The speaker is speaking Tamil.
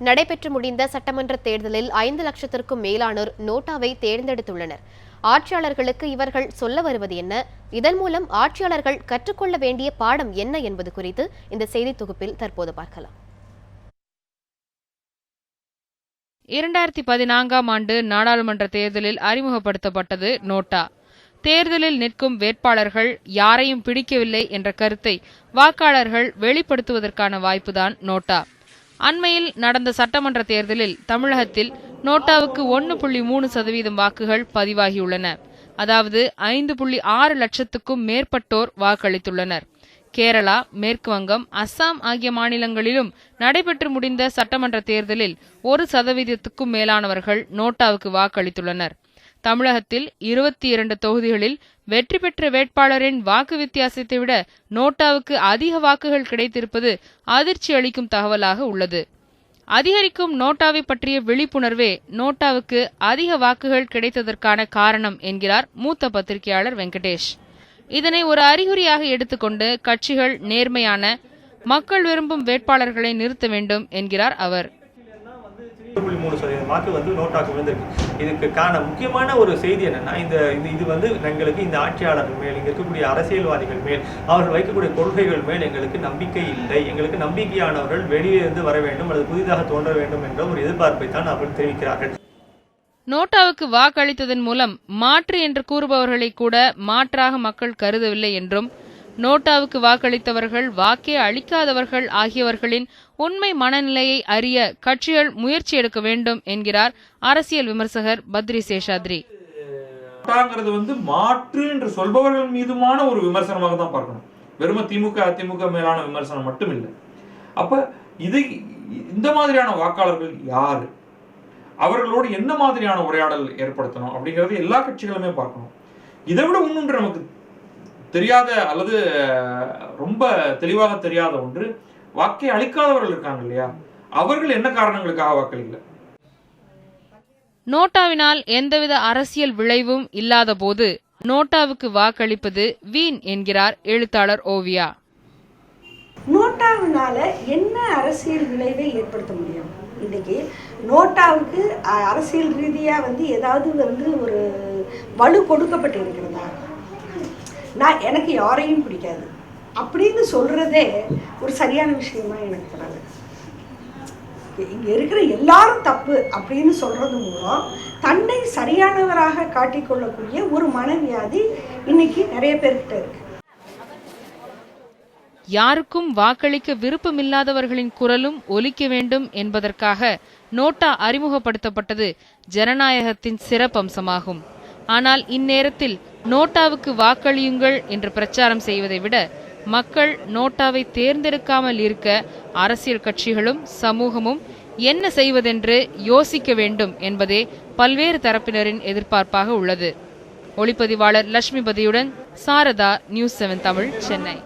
நடைபெற்று முடிந்த சட்டமன்ற தேர்தலில் 5 லட்சத்திற்கும் மேலானோர் நோட்டாவை தேர்ந்தெடுத்துள்ளனர். ஆட்சியாளர்களுக்கு இவர்கள் சொல்ல வருவது என்ன, இதன் மூலம் ஆட்சியாளர்கள் கற்றுக்கொள்ள வேண்டிய பாடம் என்ன என்பது குறித்து இந்த செய்தி தொகுப்பில் தற்போது பார்க்கலாம். 2014ஆம் ஆண்டு நாடாளுமன்ற தேர்தலில் அறிமுகப்படுத்தப்பட்டது நோட்டா. தேர்தலில் நிற்கும் வேட்பாளர்கள் யாரையும் பிடிக்கவில்லை என்ற கருத்தை வாக்காளர்கள் வெளிப்படுத்துவதற்கான வாய்ப்புதான் நோட்டா. அண்மையில் நடந்த சட்டமன்ற தேர்தலில் தமிழகத்தில் நோட்டாவுக்கு 1.3% வாக்குகள் பதிவாகியுள்ளன. அதாவது 5.6 லட்சத்துக்கும் மேற்பட்டோர் வாக்களித்துள்ளனர். கேரளா, மேற்கு வங்கம், அஸ்ஸாம் ஆகிய மாநிலங்களிலும் நடைபெற்று முடிந்த சட்டமன்ற தேர்தலில் 1%க்கும் மேலானவர்கள் நோட்டாவுக்கு வாக்களித்துள்ளனர். தமிழகத்தில் 22 தொகுதிகளில் வெற்றி பெற்ற வேட்பாளரின் வாக்கு வித்தியாசத்தை விட நோட்டாவுக்கு அதிக வாக்குகள் கிடைத்திருப்பது அதிர்ச்சி அளிக்கும் தகவலாக உள்ளது. அதிகரிக்கும் நோட்டாவை பற்றிய விழிப்புணர்வே நோட்டாவுக்கு அதிக வாக்குகள் கிடைத்ததற்கான காரணம் என்கிறார் மூத்த பத்திரிகையாளர் வெங்கடேஷ். இதனை ஒரு அறிகுறியாக எடுத்துக்கொண்டு கட்சிகள் நேர்மையான, மக்கள் விரும்பும் வேட்பாளர்களை நிறுத்த வேண்டும் என்கிறார் அவர். 3% வாக்கு நோட்டாக்கு விழுந்திருக்கு. இதுக்கான முக்கியமான ஒரு செய்தி என்னன்னா, இது எங்களுக்கு இந்த ஆட்சியாளர்கள் மேல், இங்க இருக்கக்கூடிய அரசியல்வாதிகள் மேல், அவர்கள் வைக்கக்கூடிய கொள்கைகள் மேல் எங்களுக்கு நம்பிக்கை இல்லை. எங்களுக்கு நம்பிக்கையானவர்கள் வெளியே இருந்து வர வேண்டும் அல்லது புதிதாக தோன்ற வேண்டும் என்ற ஒரு எதிர்பார்ப்பை தான் அவர்கள் தெரிவிக்கிறார்கள். நோட்டாவுக்கு வாக்களித்ததன் மூலம் மாற்று என்று கூறுபவர்களை கூட மாற்றாக மக்கள் கருதவில்லை என்றும், நோட்டாவுக்கு வாக்களித்தவர்கள் வாக்கே அளிக்காதவர்கள் ஆகியவர்களின் உண்மை மனநிலையை அறிய கட்சிகள் முயற்சி எடுக்க வேண்டும் என்கிறார் அரசியல் விமர்சகர் பத்ரி சேஷாத்ரி. மாற்று என்று சொல்பவர்கள் மீதுமான ஒரு விமர்சனமாக தான் பார்க்கணும். வெறும் திமுக அதிமுக மேலான விமர்சனம் மட்டும் இல்லை. அப்ப இந்த மாதிரியான வாக்காளர்கள் யாரு, அவர்களோடு என்ன மாதிரியான உரையாடல் ஏற்படுத்தணும் அப்படிங்கறது எல்லா கட்சிகளுமே பார்க்கணும். இதை விட இன்னொன்று நமக்கு தெரியாத அல்லது ரொம்ப தெளிவாக தெரியாத ஒன்று, வாக்கை அளிக்காதவர்கள் இருக்காங்க இல்லையா, அவர்கள் என்ன காரணங்களுக்காக வாக்களிக்கல. நோட்டாவினால் எந்தவித அரசியல் விளைவும் இல்லாத போது நோட்டாவுக்கு வாக்களிப்பது வீண் என்கிறார் எழுத்தாளர் ஓவியா. நோட்டாவினால என்ன அரசியல் விளைவை ஏற்படுத்த முடியும்? இன்னைக்கு நோட்டாவுக்கு அரசியல் ரீதியா ஏதாவது ஒரு வலு கொடுக்கப்பட்டு இருக்கிறதா? எனக்கு யாரையும் பிடிக்காது அப்படின்னு சொல்றதே ஒரு சரியான விஷயமா எனக்கு தராது. இங்க இருக்கிற எல்லாரும் தப்பு அப்படின்னு சொல்றது மூலம் தன்னை சரியானவராக காட்டிக்கொள்ளக்கூடிய ஒரு மனவியாதி இன்னைக்கு நிறைய பேர்கிட்ட இருக்கு. யாருக்கும் வாக்களிக்க விருப்பமில்லாதவர்களின் குரலும் ஒலிக்க வேண்டும் என்பதற்காக நோட்டா அறிமுகப்படுத்தப்பட்டது ஜனநாயகத்தின் சிறப்பம்சமாகும். ஆனால் இந்நேரத்தில் நோட்டாவுக்கு வாக்களியுங்கள் என்று பிரச்சாரம் செய்வதை விட மக்கள் நோட்டாவை தேர்ந்தெடுக்காமல் இருக்க அரசியல் கட்சிகளும் சமூகமும் என்ன செய்வதென்று யோசிக்க வேண்டும் என்பதே பல்வேறு தரப்பினரின் எதிர்பார்ப்பாக உள்ளது. ஒளிப்பதிவாளர் லட்சுமிபதியுடன் சாரதா, நியூஸ் 7 தமிழ், சென்னை.